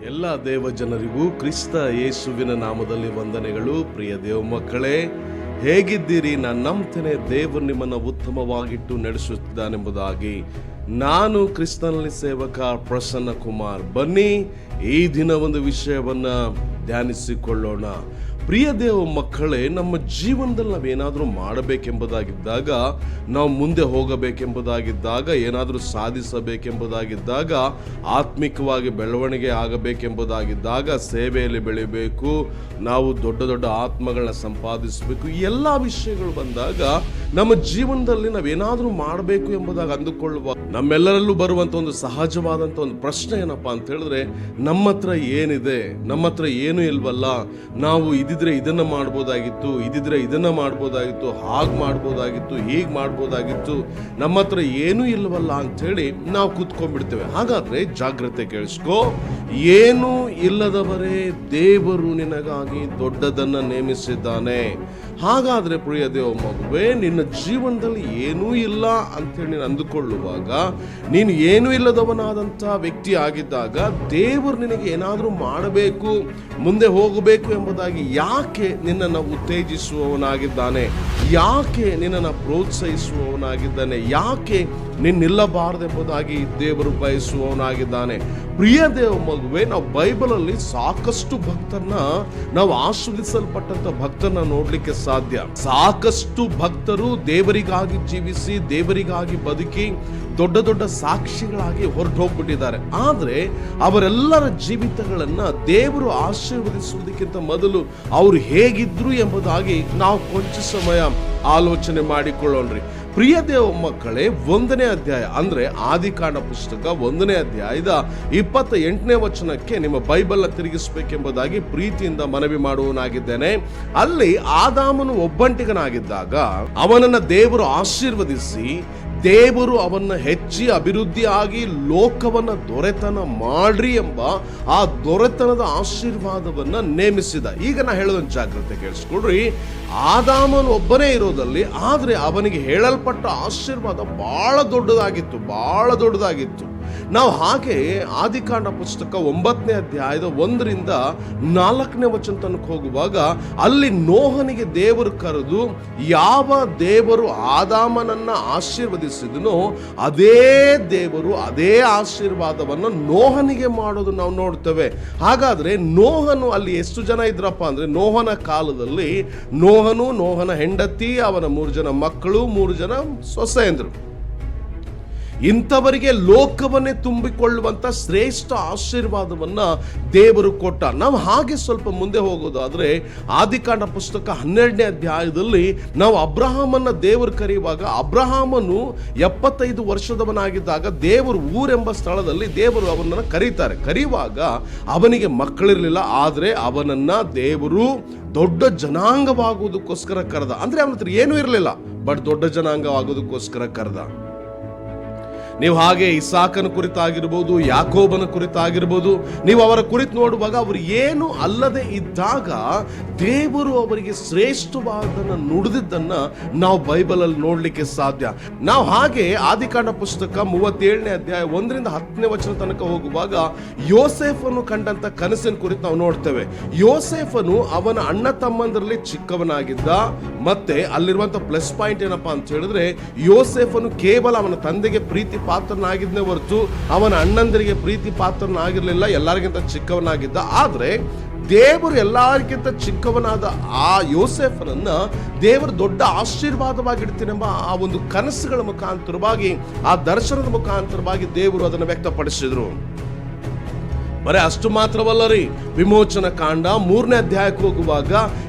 ಎಲ್ಲ ದೇವ ಜನರಿಗೂ ಕ್ರಿಸ್ತ ಯೇಸುವಿನ ನಾಮದಲ್ಲಿ ವಂದನೆಗಳು. ಪ್ರಿಯ ದೇವ ಮಕ್ಕಳೇ, ಹೇಗಿದ್ದೀರಿ? ನಾನು ನಂಬ್ತೇನೆ ದೇವರು ನಿಮ್ಮನ್ನು ಉತ್ತಮವಾಗಿಟ್ಟು ನಡೆಸುತ್ತಿದ್ದಾನೆಂಬುದಾಗಿ. ನಾನು ಕ್ರಿಸ್ತನಲ್ಲಿ ಸೇವಕ ಪ್ರಸನ್ನ ಕುಮಾರ್. ಬನ್ನಿ ಈ ದಿನ ಒಂದು ವಿಷಯವನ್ನ ಧ್ಯಾನಿಸಿಕೊಳ್ಳೋಣ. ಪ್ರಿಯ ದೇವ ಮಕ್ಕಳೇ, ನಮ್ಮ ಜೀವನದಲ್ಲಿ ನಾವೇನಾದರೂ ಮಾಡಬೇಕೆಂಬುದಾಗಿದ್ದಾಗ, ನಾವು ಮುಂದೆ ಹೋಗಬೇಕೆಂಬುದಾಗಿದ್ದಾಗ, ಏನಾದರೂ ಸಾಧಿಸಬೇಕೆಂಬುದಾಗಿದ್ದಾಗ, ಆತ್ಮಿಕವಾಗಿ ಬೆಳವಣಿಗೆ ಆಗಬೇಕೆಂಬುದಾಗಿದ್ದಾಗ, ಸೇವೆಯಲ್ಲಿ ಬೆಳಿಬೇಕು, ನಾವು ದೊಡ್ಡ ದೊಡ್ಡ ಆತ್ಮಗಳನ್ನ ಸಂಪಾದಿಸಬೇಕು, ಈ ಎಲ್ಲ ವಿಷಯಗಳು ಬಂದಾಗ ನಮ್ಮ ಜೀವನದಲ್ಲಿ ನಾವೇನಾದರೂ ಮಾಡಬೇಕು ಎಂಬುದಾಗಿ ಅಂದುಕೊಳ್ಳುವ ನಮ್ಮೆಲ್ಲರಲ್ಲೂ ಬರುವಂತ ಒಂದು ಸಹಜವಾದಂತ ಒಂದು ಪ್ರಶ್ನೆ ಏನಪ್ಪಾ ಅಂತ ಹೇಳಿದ್ರೆ, ನಮ್ಮ ಹತ್ರ ಏನಿದೆ? ನಮ್ಮ ಹತ್ರ ಏನು ಇಲ್ವಲ್ಲ. ನಾವು ಇದಿದ್ರೆ ಇದನ್ನ ಮಾಡ್ಬೋದಾಗಿತ್ತು, ಇದಿದ್ರೆ ಇದನ್ನ ಮಾಡ್ಬೋದಾಗಿತ್ತು, ಹಾಗೆ ಮಾಡ್ಬೋದಾಗಿತ್ತು, ಹೀಗೆ ಮಾಡ್ಬೋದಾಗಿತ್ತು, ನಮ್ಮ ಹತ್ರ ಏನೂ ಇಲ್ವಲ್ಲ ಅಂತ ಹೇಳಿ ನಾವು ಕೂತ್ಕೊಂಡ್ಬಿಡ್ತೇವೆ. ಹಾಗಾದ್ರೆ ಜಾಗ್ರತೆ ಕೇಳಿಸ್ಕೋ. ಏನು ಇಲ್ಲದವರೇ ದೇವರು ನಿನಗಾಗಿ ದೊಡ್ಡದನ್ನ ನೇಮಿಸಿದ್ದಾನೆ. ಹಾಗಾದ್ರೆ ಪ್ರಿಯ ದೇವ ಮಗುವೆ, ನಿನ್ನ ಜೀವನದಲ್ಲಿ ಏನೂ ಇಲ್ಲ ಅಂತೇಳಿ ನೀನು ಅಂದುಕೊಳ್ಳುವಾಗ, ನೀನು ಏನೂ ಇಲ್ಲದವನಾದಂಥ ವ್ಯಕ್ತಿ ಆಗಿದ್ದಾಗ, ದೇವರು ನಿನಗೆ ಏನಾದರೂ ಮಾಡಬೇಕು, ಮುಂದೆ ಹೋಗಬೇಕು ಎಂಬುದಾಗಿ ಯಾಕೆ ನಿನ್ನನ್ನು ಉತ್ತೇಜಿಸುವವನಾಗಿದ್ದಾನೆ? ಯಾಕೆ ನಿನ್ನನ್ನು ಪ್ರೋತ್ಸಾಹಿಸುವವನಾಗಿದ್ದಾನೆ? ಯಾಕೆ ನಿಲ್ಲಬಾರದೆಂಬುದಾಗಿ ದೇವರು ಬಯಸುವವನಾಗಿದ್ದಾನೆ. ಪ್ರಿಯ ದೇವ ಮಗುವೆ, ನಾವು ಬೈಬಲಲ್ಲಿ ಸಾಕಷ್ಟು ಭಕ್ತರನ್ನ, ನಾವು ಆಶೀರ್ವದಿಸಲ್ಪಟ್ಟಂತ ಭಕ್ತರನ್ನ ನೋಡ್ಲಿಕ್ಕೆ ಸಾಧ್ಯ. ಸಾಕಷ್ಟು ಭಕ್ತರು ದೇವರಿಗಾಗಿ ಜೀವಿಸಿ, ದೇವರಿಗಾಗಿ ಬದುಕಿ, ದೊಡ್ಡ ದೊಡ್ಡ ಸಾಕ್ಷಿಗಳಾಗಿ ಹೊರಟು ಹೋಗ್ಬಿಟ್ಟಿದ್ದಾರೆ. ಆದ್ರೆ ಅವರೆಲ್ಲರ ಜೀವಿತಗಳನ್ನ ದೇವರು ಆಶೀರ್ವದಿಸುವುದಕ್ಕಿಂತ ಮೊದಲು ಅವರು ಹೇಗಿದ್ರು ಎಂಬುದಾಗಿ ನಾವು ಕೊಂಚ ಸಮಯ ಆಲೋಚನೆ ಮಾಡಿಕೊಳ್ಳೋಣ್ರಿ. ಪ್ರಿಯ ದೇವ ಮಕ್ಕಳೇ, 1ನೇ ಅಧ್ಯಾಯ ಅಂದ್ರೆ ಆದಿಕಾಂಡ ಪುಸ್ತಕ 1ನೇ ಅಧ್ಯಾಯದ 28ನೇ ವಚನಕ್ಕೆ ನಿಮ್ಮ ಬೈಬಲ್ ತಿರುಗಿಸಬೇಕೆಂಬುದಾಗಿ ಪ್ರೀತಿಯಿಂದ ಮನವಿ ಮಾಡುವನಾಗಿದ್ದೇನೆ. ಅಲ್ಲಿ ಆದಾಮನು ಒಬ್ಬಂಟಿಗನಾಗಿದ್ದಾಗ ಅವನನ್ನ ದೇವರು ಆಶೀರ್ವದಿಸಿ, ದೇವರು ಅವನ್ನ ಹೆಚ್ಚಿ ಅಭಿವೃದ್ಧಿ ಆಗಿ ಲೋಕವನ್ನ ದೊರೆತನ ಮಾಡ್ರಿ ಎಂಬ ಆ ದೊರೆತನದ ಆಶೀರ್ವಾದವನ್ನ ನೇಮಿಸಿದ. ಈಗ ನಾ ಹೇಳೋದನ್ನ ಜಾಗ್ರತೆ ಕೇಳಿಸ್ಕೊಡ್ರಿ. ಆದಾಮನು ಒಬ್ಬನೇ ಇರೋದಲ್ಲಿ, ಆದ್ರೆ ಅವನಿಗೆ ಹೇಳಲ್ಪಟ್ಟ ಆಶೀರ್ವಾದ ಬಹಳ ದೊಡ್ಡದಾಗಿತ್ತು, ಬಹಳ ದೊಡ್ಡದಾಗಿತ್ತು. ನಾವು ಹಾಗೆ ಆದಿಕಾಂಡ ಪುಸ್ತಕ 9ನೇ ಅಧ್ಯಾಯದ 1ರಿಂದ 4ನೇ ವಚನ ತನಕ ಹೋಗುವಾಗ, ಅಲ್ಲಿ ನೋಹನಿಗೆ ದೇವರು ಕರೆದು, ಯಾವ ದೇವರು ಆದಾಮನನ್ನ ಆಶೀರ್ವದಿಸಿದನೋ ಅದೇ ದೇವರು ಅದೇ ಆಶೀರ್ವಾದವನ್ನು ನೋಹನಿಗೆ ಮಾಡೋದು ನಾವು ನೋಡ್ತೇವೆ. ಹಾಗಾದ್ರೆ ನೋಹನು ಅಲ್ಲಿ ಎಷ್ಟು ಜನ ಇದ್ರಪ್ಪ ಅಂದ್ರೆ, ನೋಹನ ಕಾಲದಲ್ಲಿ ನೋಹನು, ನೋಹನ ಹೆಂಡತಿ, ಅವನ 3 ಜನ ಮಕ್ಕಳು, 3 ಜನ ಸೊಸೆಯಂದ್ರು, ಇಂಥವರಿಗೆ ಲೋಕವನ್ನೇ ತುಂಬಿಕೊಳ್ಳುವಂತ ಶ್ರೇಷ್ಠ ಆಶೀರ್ವಾದವನ್ನ ದೇವರು ಕೊಟ್ಟ. ನಾವು ಹಾಗೆ ಸ್ವಲ್ಪ ಮುಂದೆ ಹೋಗೋದಾದ್ರೆ, ಆದಿಕಾಂಡ ಪುಸ್ತಕ 12ನೇ ಅಧ್ಯಾಯದಲ್ಲಿ ನಾವು ಅಬ್ರಹಾಮನ್ನ ದೇವರು ಕರೆಯುವಾಗ, ಅಬ್ರಹಾಮನು 75 ವರ್ಷದವನಾಗಿದ್ದಾಗ ದೇವರು ಊರೆಂಬ ಸ್ಥಳದಲ್ಲಿ ದೇವರು ಅವನನ್ನು ಕರೆಯುವಾಗ ಅವನಿಗೆ ಮಕ್ಕಳಿರಲಿಲ್ಲ. ಆದ್ರೆ ಅವನನ್ನ ದೇವರು ದೊಡ್ಡ ಜನಾಂಗವಾಗುವುದಕ್ಕೋಸ್ಕರ ಕರೆದ. ಅಂದ್ರೆ ಅವನ ಹತ್ರ ಏನೂ ಇರಲಿಲ್ಲ, ಬಟ್ ದೊಡ್ಡ ಜನಾಂಗವಾಗುವುದಕ್ಕೋಸ್ಕರ ಕರೆದ. ನೀವು ಹಾಗೆ ಇಸಾಕನ ಕುರಿತಾಗಿರ್ಬೋದು, ಯಾಕೋಬನ ಕುರಿತಾಗಿರ್ಬೋದು, ನೀವು ಅವರ ಕುರಿತು ನೋಡುವಾಗ, ಅವರು ಏನು ಅಲ್ಲದೆ ಇದ್ದಾಗ ದೇವರು ಅವರಿಗೆ ಶ್ರೇಷ್ಠವಾದನ್ನ ನುಡಿದಿದ್ದನ್ನ ನಾವು ಬೈಬಲಲ್ಲಿ ನೋಡ್ಲಿಕ್ಕೆ ಸಾಧ್ಯ. ನಾವು ಹಾಗೆ ಆದಿಕಾಂಡ ಪುಸ್ತಕ 37ನೇ ಅಧ್ಯಾಯ 1ರಿಂದ 10ನೇ ವಚನ ತನಕ ಹೋಗುವಾಗ, ಯೋಸೇಫನು ಕಂಡಂತ ಕನಸಿನ ಕುರಿತು ನಾವು ನೋಡ್ತೇವೆ. ಯೋಸೇಫನು ಅವನ ಅಣ್ಣ ತಮ್ಮಂದರಲ್ಲಿ ಚಿಕ್ಕವನಾಗಿದ್ದ. ಮತ್ತೆ ಅಲ್ಲಿರುವಂತ ಪ್ಲಸ್ ಪಾಯಿಂಟ್ ಏನಪ್ಪಾ ಅಂತ ಹೇಳಿದ್ರೆ, ಯೋಸೇಫನು ಕೇವಲ ಅವನ ತಂದೆಗೆ ಪ್ರೀತಿ ಪಾತ್ರನಾಗಿದ್ನೇ ಹೊರತು ಅವನ ಅಣ್ಣಂದರಿಗೆ ಪ್ರೀತಿ ಪಾತ್ರನಾಗಿರ್ಲಿಲ್ಲ, ಎಲ್ಲರಿಗಿಂತ ಚಿಕ್ಕವನಾಗಿದ್ದ. ಆದ್ರೆ ದೇವರು ಎಲ್ಲರಿಗಿಂತ ಚಿಕ್ಕವನಾದ ಆ ಯೋಸೇಫನನ್ನ ದೇವರು ದೊಡ್ಡ ಆಶೀರ್ವಾದವಾಗಿಡ್ತೀನೆಂಬ ಆ ಒಂದು ಕನಸುಗಳ ಮುಖಾಂತರವಾಗಿ, ಆ ದರ್ಶನದ ಮುಖಾಂತರವಾಗಿ ದೇವರು ಅದನ್ನು ವ್ಯಕ್ತಪಡಿಸಿದ್ರು. ಬರೀ ಅಷ್ಟು ಮಾತ್ರವಲ್ಲ ರೀ, ವಿಮೋಚನ ಕಾಂಡ 3ನೇ ಅಧ್ಯಾಯಕ್ಕೆ ಹೋಗುವಾಗ,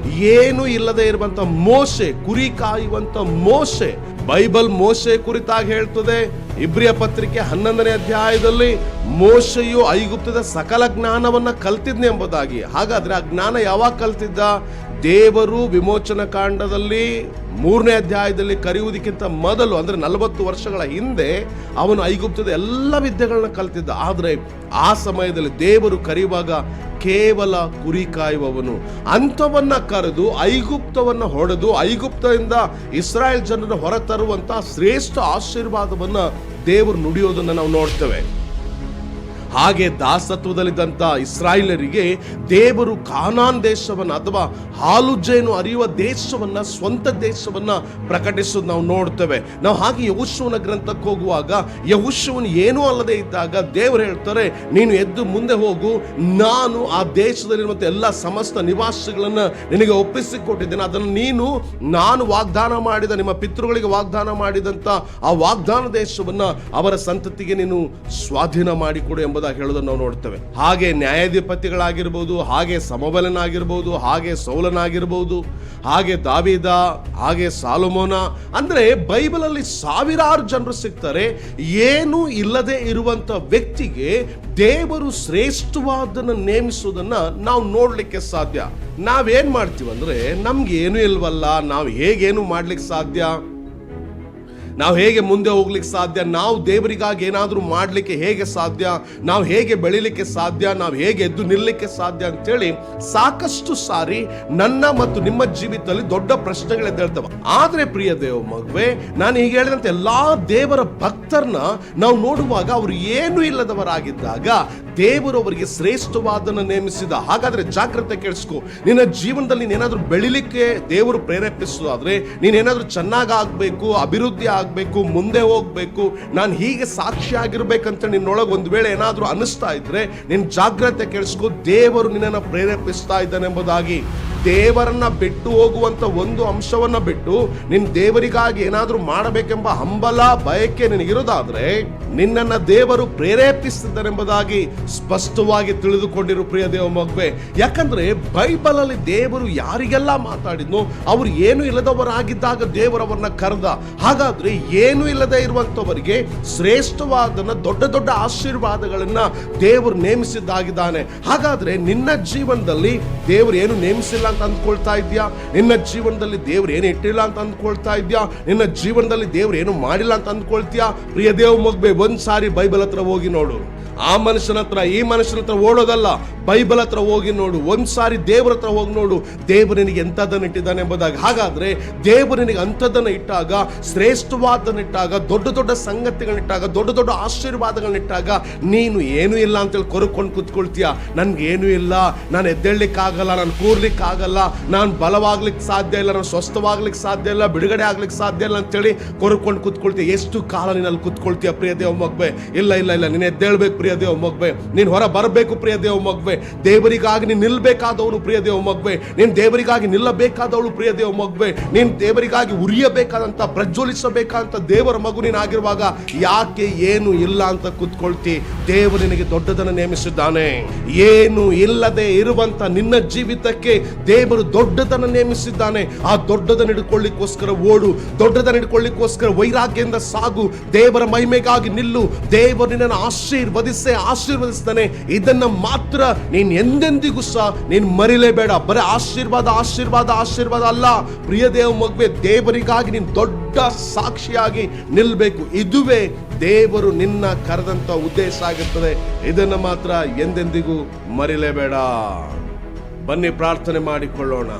ಏನು ಇಲ್ಲದೆ ಇರುವಂತ ಮೋಶೆ, ಕುರಿ ಕಾಯುವಂತ ಮೋಶೆ, ಬೈಬಲ್ ಮೋಶೆ ಕುರಿತಾಗಿ ಹೇಳ್ತದೆ. ಇಬ್ರಿಯ ಪತ್ರಿಕೆ 11ನೇ ಅಧ್ಯಾಯದಲ್ಲಿ ಮೋಶೆಯು ಐಗುಪ್ತದ ಸಕಲ ಜ್ಞಾನವನ್ನ ಕಲ್ತಿದ್ನೆ ಎಂಬುದಾಗಿ. ಹಾಗಾದ್ರೆ ಆ ಜ್ಞಾನ ಯಾವಾಗ ಕಲ್ತಿದ್ದ? ದೇವರು ವಿಮೋಚನ ಕಾಂಡದಲ್ಲಿ 3ನೇ ಅಧ್ಯಾಯದಲ್ಲಿ ಕರೆಯುವುದಕ್ಕಿಂತ ಮೊದಲು, ಅಂದ್ರೆ 40 ವರ್ಷಗಳ ಹಿಂದೆ ಅವನು ಐಗುಪ್ತದ ಎಲ್ಲ ವಿದ್ಯೆಗಳನ್ನ ಕಲ್ತಿದ್ದ. ಆದ್ರೆ ಆ ಸಮಯದಲ್ಲಿ ದೇವರು ಕರೆಯುವಾಗ ಕೇವಲ ಕುರಿ ಕಾಯುವವನು, ಅಂಥವನ್ನ ಕರೆದು ಐಗುಪ್ತವನ್ನ ಹೊಡೆದು ಐಗುಪ್ತದಿಂದ ಇಸ್ರಾಯೇಲ್ ಜನರನ್ನು ಹೊರತರುವಂತ ಶ್ರೇಷ್ಠ ಆಶೀರ್ವಾದವನ್ನ ದೇವರು ನುಡಿಯೋದನ್ನ ನಾವು ನೋಡ್ತೇವೆ. ಹಾಗೆ ದಾಸತ್ವದಲ್ಲಿದ್ದಂಥ ಇಸ್ರಾಯೇಲರಿಗೆ ದೇವರು ಕಾನಾನ್ ದೇಶವನ್ನು ಅಥವಾ ಹಾಲು ಜೇನು ಹರಿಯುವ ದೇಶವನ್ನ, ಸ್ವಂತ ದೇಶವನ್ನ ಪ್ರಕಟಿಸೋದು ನಾವು ನೋಡ್ತೇವೆ. ನಾವು ಹಾಗೆ ಯೆಹೋಶುವನ ಗ್ರಂಥಕ್ಕೆ ಹೋಗುವಾಗ ಯೆಹೋಶುವನು ಏನೂ ಅಲ್ಲದೆ ಇದ್ದಾಗ ದೇವರು ಹೇಳ್ತಾರೆ, ನೀನು ಎದ್ದು ಮುಂದೆ ಹೋಗು, ನಾನು ಆ ದೇಶದಲ್ಲಿರುವಂಥ ಎಲ್ಲ ಸಮಸ್ತ ನಿವಾಸಿಗಳನ್ನ ನಿನಗೆ ಒಪ್ಪಿಸಿಕೊಟ್ಟಿದ್ದೇನೆ. ಅದನ್ನು ನೀನು ನಾನು ವಾಗ್ದಾನ ಮಾಡಿದ, ನಿಮ್ಮ ಪಿತೃಗಳಿಗೆ ವಾಗ್ದಾನ ಮಾಡಿದಂಥ ಆ ವಾಗ್ದಾನ ದೇಶವನ್ನ ಅವರ ಸಂತತಿಗೆ ನೀನು ಸ್ವಾಧೀನ ಮಾಡಿಕೊಡು ಎಂಬುದಾಗಿ ಹೇಳೋದನ್ನು ನಾವು ನೋಡ್ತೇವೆ. ಹಾಗೆ ನ್ಯಾಯಾಧಿಪತಿಗಳಾಗಿರ್ಬೋದು, ಹಾಗೆ ಸಮಬಲನಾಗಿರ್ಬೋದು, ಹಾಗೆ ಸೌಲನಾಗಿರ್ಬೋದು, ಹಾಗೆ ದಾವೀದ, ಹಾಗೆ ಸಾಲೊಮೋನ, ಅಂದ್ರೆ ಬೈಬಲ್ ಅಲ್ಲಿ ಸಾವಿರಾರು ಜನರು ಸಿಗ್ತಾರೆ. ಏನೂ ಇಲ್ಲದೆ ಇರುವಂತ ವ್ಯಕ್ತಿಗೆ ದೇವರು ಶ್ರೇಷ್ಠವಾದನ್ನು ನೇಮಿಸುವುದನ್ನ ನಾವು ನೋಡ್ಲಿಕ್ಕೆ ಸಾಧ್ಯ. ನಾವೇನ್ ಮಾಡ್ತೀವಿ ಅಂದ್ರೆ, ನಮ್ಗೆ ಏನು ಇಲ್ವಲ್ಲ, ನಾವು ಹೇಗೇನು ಮಾಡ್ಲಿಕ್ಕೆ ಸಾಧ್ಯ, ನಾವು ಹೇಗೆ ಮುಂದೆ ಹೋಗ್ಲಿಕ್ಕೆ ಸಾಧ್ಯ, ನಾವು ದೇವರಿಗಾಗಿ ಏನಾದರೂ ಮಾಡಲಿಕ್ಕೆ ಹೇಗೆ ಸಾಧ್ಯ, ನಾವು ಹೇಗೆ ಬೆಳಿಲಿಕ್ಕೆ ಸಾಧ್ಯ, ನಾವು ಹೇಗೆ ಎದ್ದು ನಿಲ್ಲಲಿಕ್ಕೆ ಸಾಧ್ಯ ಅಂತೇಳಿ ಸಾಕಷ್ಟು ಸಾರಿ ನನ್ನ ಮತ್ತು ನಿಮ್ಮ ಜೀವಿತದಲ್ಲಿ ದೊಡ್ಡ ಪ್ರಶ್ನೆಗಳೆದ್ದೇಳ್ತವೆ. ಆದ್ರೆ ಪ್ರಿಯ ದೇವ ಮಗುವೆ, ನಾನು ಈಗ ಹೇಳಿದಂತೆ ಎಲ್ಲಾ ದೇವರ ಭಕ್ತರನ್ನ ನಾವು ನೋಡುವಾಗ ಅವರು ಏನು ಇಲ್ಲದವರಾಗಿದ್ದಾಗ ದೇವರು ಅವರಿಗೆ ಶ್ರೇಷ್ಠವಾದನ್ನು ನೇಮಿಸಿದ. ಹಾಗಾದ್ರೆ ಜಾಗ್ರತೆ ಕೇಳಿಸ್ಕೊ. ನಿನ್ನ ಜೀವನದಲ್ಲಿ ನೀನೇನಾದ್ರೂ ಬೆಳಿಲಿಕ್ಕೆ ದೇವರು ಪ್ರೇರೇಪಿಸೋದಾದ್ರೆ, ನೀನೇನಾದ್ರೂ ಚೆನ್ನಾಗಿ ಆಗ್ಬೇಕು, ಅಭಿವೃದ್ಧಿ ಆಗ್ಬೇಕು, ಮುಂದೆ ಹೋಗ್ಬೇಕು, ನಾನು ಹೀಗೆ ಸಾಕ್ಷಿ ಆಗಿರ್ಬೇಕಂತ ನಿನ್ನೊಳಗೆ ಒಂದು ವೇಳೆ ಏನಾದ್ರೂ ಅನಿಸ್ತಾ ಇದ್ರೆ ನಿನ್ ಜಾಗ್ರತೆ ಕೇಳಿಸ್ಕೊ. ದೇವರು ನಿನ್ನನ್ನು ಪ್ರೇರೇಪಿಸ್ತಾ ಇದ್ದಾನೆ ಎಂಬುದಾಗಿ. ದೇವರನ್ನ ಬಿಟ್ಟು ಹೋಗುವಂತ ಒಂದು ಅಂಶವನ್ನ ಬಿಟ್ಟು ನಿನ್ ದೇವರಿಗಾಗಿ ಏನಾದ್ರೂ ಮಾಡಬೇಕೆಂಬ ಹಂಬಲ, ಬಯಕೆ ನಿನಗಿರೋದಾದ್ರೆ ನಿನ್ನನ್ನ ದೇವರು ಪ್ರೇರೇಪಿಸಿದ್ದಾನೆಂಬುದಾಗಿ ಸ್ಪಷ್ಟವಾಗಿ ತಿಳಿದುಕೊಂಡಿರು ಪ್ರಿಯ ದೇವ ಮಗುವೆ. ಯಾಕಂದ್ರೆ ಬೈಬಲ್ ಅಲ್ಲಿ ದೇವರು ಯಾರಿಗೆಲ್ಲ ಮಾತಾಡಿದ್ನೋ ಅವರು ಏನು ಇಲ್ಲದವರಾಗಿದ್ದಾಗ ದೇವರವರನ್ನ ಕರೆದ. ಹಾಗಾದ್ರೆ ಏನು ಇಲ್ಲದೆ ಇರುವಂತವರಿಗೆ ಶ್ರೇಷ್ಠವಾದನ್ನ, ದೊಡ್ಡ ದೊಡ್ಡ ಆಶೀರ್ವಾದಗಳನ್ನ ದೇವರು ನೇಮಿಸಿದ್ದಾಗಿದ್ದಾನೆ. ಹಾಗಾದ್ರೆ ನಿನ್ನ ಜೀವನದಲ್ಲಿ ದೇವರು ಏನು ನೇಮಿಸಿಲ್ಲ ಅಂತ ಅಂದ್ಕೊಳ್ತಾ ಇದ್ಯಾ? ನಿನ್ನ ಜೀವನದಲ್ಲಿ ದೇವ್ರು ಏನು ಇಟ್ಟಿಲ್ಲ ಅಂತ ಅಂದ್ಕೊಳ್ತಾ ಇದ್ಯಾ? ನಿನ್ನ ಜೀವನದಲ್ಲಿ ದೇವ್ರು ಏನು ಮಾಡಿಲ್ಲ ಅಂತ ಅಂದ್ಕೊಳ್ತೀಯಾ? ಪ್ರಿಯ ದೇವ ಮಗುವೆ, ಒಂದ್ ಸಾರಿ ಬೈಬಲ್ ಹತ್ರ ಹೋಗಿ ನೋಡು. ಆ ಮನುಷ್ಯನ ಹತ್ರ ಈ ಮನುಷ್ಯನ ಹತ್ರ ಓಡೋದಲ್ಲ, ಬೈಬಲ್ ಹತ್ರ ಹೋಗಿ ನೋಡು. ಒಂದ್ ಸಾರಿ ದೇವರ ಹತ್ರ ಹೋಗಿ ನೋಡು, ದೇವರು ನಿನಗೆ ಎಂಥದ್ದನ್ನು ಇಟ್ಟಿದ್ದಾನೆ ಎಂಬುದಾಗಿ. ಹಾಗಾದ್ರೆ ದೇವರು ನಿನಗೆ ಅಂಥದ್ದನ್ನು ಇಟ್ಟಾಗ, ಶ್ರೇಷ್ಠವಾದನ್ನು ಇಟ್ಟಾಗ, ದೊಡ್ಡ ದೊಡ್ಡ ಸಂಗತಿಗಳನ್ನಿಟ್ಟಾಗ, ದೊಡ್ಡ ದೊಡ್ಡ ಆಶೀರ್ವಾದಗಳನ್ನಿಟ್ಟಾಗ ನೀನು ಏನೂ ಇಲ್ಲ ಅಂತೇಳಿ ಕೊರಕೊಂಡು ಕೂತ್ಕೊಳ್ತೀಯ. ನನ್ಗೇನು ಇಲ್ಲ, ನಾನು ಎದ್ದೇಳಲಿಕ್ಕಾಗಲ್ಲ, ನಾನು ಕೂರ್ಲಿಕ್ಕಾಗಲ್ಲ, ನಾನು ಬಲವಾಗ್ಲಿಕ್ಕೆ ಸಾಧ್ಯ ಇಲ್ಲ, ನಾನು ಸ್ವಸ್ಥವಾಗ್ಲಿಕ್ಕೆ ಸಾಧ್ಯ ಇಲ್ಲ, ಬಿಡುಗಡೆ ಆಗ್ಲಿಕ್ಕೆ ಸಾಧ್ಯ ಇಲ್ಲ ಅಂತೇಳಿ ಕೊರಕೊಂಡು ಕೂತ್ಕೊಳ್ತೀಯ. ಎಷ್ಟು ಕಾಲ ನೀನಲ್ಲಿ ಕೂತ್ಕೊಳ್ತೀಯ ಪ್ರಿಯ ದೇವ ಮಗುವೆ? ಇಲ್ಲ ಇಲ್ಲ ಇಲ್ಲ, ನೀನು ಎದ್ದೇಳ್ಬೇಕು ಪ್ರಿಯ ದೇವ ಮಗುವೆ. ನೀನು ಹೊರ ಬರಬೇಕು ಪ್ರಿಯ ದೇವ ಮಗುವೆ. ದೇವರಿಗಾಗಿ ನೀನು ನಿಲ್ಬೇಕಾದವನು ಪ್ರಿಯ ದೇವ ಮಗುವೆ. ನೀನು ದೇವರಿಗಾಗಿ ನಿಲ್ಲಬೇಕಾದವಳು ಪ್ರಿಯ ದೇವ ಮಗುವೆ. ನೀನು ದೇವರಿಗಾಗಿ ಉರಿಯಬೇಕಾದಂತ, ಪ್ರಜ್ವಲಿಸಬೇಕಂತ ದೇವರ ಮಗು ನೀನು ಆಗಿರುವಾಗ ಯಾಕೆ ಏನು ಇಲ್ಲ ಅಂತ ಕೂತ್ಕೊಳ್ತಿ? ದೇವರು ನಿನಗೆ ದೊಡ್ಡದನ್ನು ನೇಮಿಸಿದ್ದಾನೆ. ಏನು ಇಲ್ಲದೆ ಇರುವಂತ ನಿನ್ನ ಜೀವಿತಕ್ಕೆ ದೇವರು ದೊಡ್ಡದನ್ನು ನೇಮಿಸಿದ್ದಾನೆ. ಆ ದೊಡ್ಡದನ್ನು ಹಿಡ್ಕೊಳ್ಳಿಕ್ಕೋಸ್ಕರ ಓಡು, ದೊಡ್ಡದನ್ನು ಹಿಡ್ಕೊಳ್ಳಿಕ್ಕೋಸ್ಕರ ವೈರಾಗ್ಯದಿಂದ ಸಾಗು, ದೇವರ ಮಹಿಮೆಗಾಗಿ ನಿಲ್ಲು. ದೇವರು ನಿನ್ನನ್ನು ಆಶೀರ್ವದಿಸ್ತಾನೆ. ಇದನ್ನ ಮಾತ್ರ ನೀನ್ ಎಂದೆಂದಿಗೂ ಸಹ ನೀನು ಮರಿಲೇಬೇಡ. ಬರೀ ಆಶೀರ್ವಾದ ಆಶೀರ್ವಾದ ಆಶೀರ್ವಾದ ಅಲ್ಲ ಪ್ರಿಯ ದೇವ ಮಗುವೆ, ದೇವರಿಗಾಗಿ ನೀನು ದೊಡ್ಡ ಸಾಕ್ಷಿಯಾಗಿ ನಿಲ್ಬೇಕು. ಇದುವೇ ದೇವರು ನಿನ್ನ ಕರೆದಂತ ಉದ್ದೇಶ ಆಗಿರ್ತದೆ. ಇದನ್ನ ಮಾತ್ರ ಎಂದೆಂದಿಗೂ ಮರಿಲೇಬೇಡ. ಬನ್ನಿ ಪ್ರಾರ್ಥನೆ ಮಾಡಿಕೊಳ್ಳೋಣ.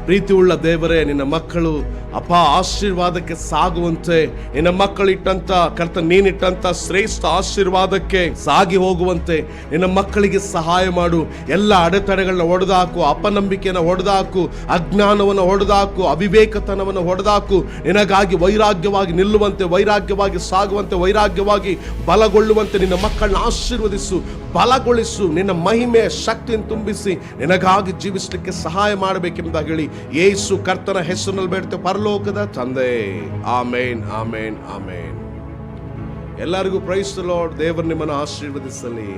ಪ್ರೀತಿ ಉಳ್ಳ ದೇವರೇ, ನಿನ್ನ ಮಕ್ಕಳು ಅಪ್ಪ ಆಶೀರ್ವಾದಕ್ಕೆ ಸಾಗುವಂತೆ, ನಿನ್ನ ಮಕ್ಕಳು ಇಟ್ಟಂತ ನೀನಿಟ್ಟಂತ ಶ್ರೇಷ್ಠ ಆಶೀರ್ವಾದಕ್ಕೆ ಸಾಗಿ ಹೋಗುವಂತೆ ನಿನ್ನ ಮಕ್ಕಳಿಗೆ ಸಹಾಯ ಮಾಡು. ಎಲ್ಲ ಅಡೆತಡೆಗಳನ್ನ ಹೊಡೆದಾಕು, ಅಪನಂಬಿಕೆಯನ್ನು ಹೊಡೆದಾಕು, ಅಜ್ಞಾನವನ್ನು ಹೊಡೆದಾಕು, ಅವಿವೇಕತನವನ್ನು ಹೊಡೆದಾಕು. ನಿನಗಾಗಿ ವೈರಾಗ್ಯವಾಗಿ ನಿಲ್ಲುವಂತೆ, ವೈರಾಗ್ಯವಾಗಿ ಸಾಗುವಂತೆ, ವೈರಾಗ್ಯವಾಗಿ ಬಲಗೊಳ್ಳುವಂತೆ ನಿನ್ನ ಮಕ್ಕಳನ್ನ ಆಶೀರ್ವದಿಸು, ಬಲಗೊಳಿಸು. ನಿನ್ನ ಮಹಿಮೆಯ ಶಕ್ತಿಯನ್ನು ತುಂಬಿಸಿ ನಿನಗಾಗಿ ಜೀವಿಸಲಿಕ್ಕೆ ಸಹಾಯ ಮಾಡಬೇಕೆಂಬುದಾಗಿ ಹೇಳಿ ಯೇಸು ಕರ್ತನ ಹೆಸರಿನಲ್ಲಿ ಬೇಡ್ತೇವೆ ಪರಲೋಕದ ತಂದೆ. ಆಮೇನ್, ಆಮೇನ್, ಆಮೇನ್. ಎಲ್ಲರಿಗೂ ಪ್ರೈಸ್ ದಿ ಲಾರ್ಡ್. ದೇವರು ನಿಮ್ಮನ್ನು ಆಶೀರ್ವದಿಸಲಿ.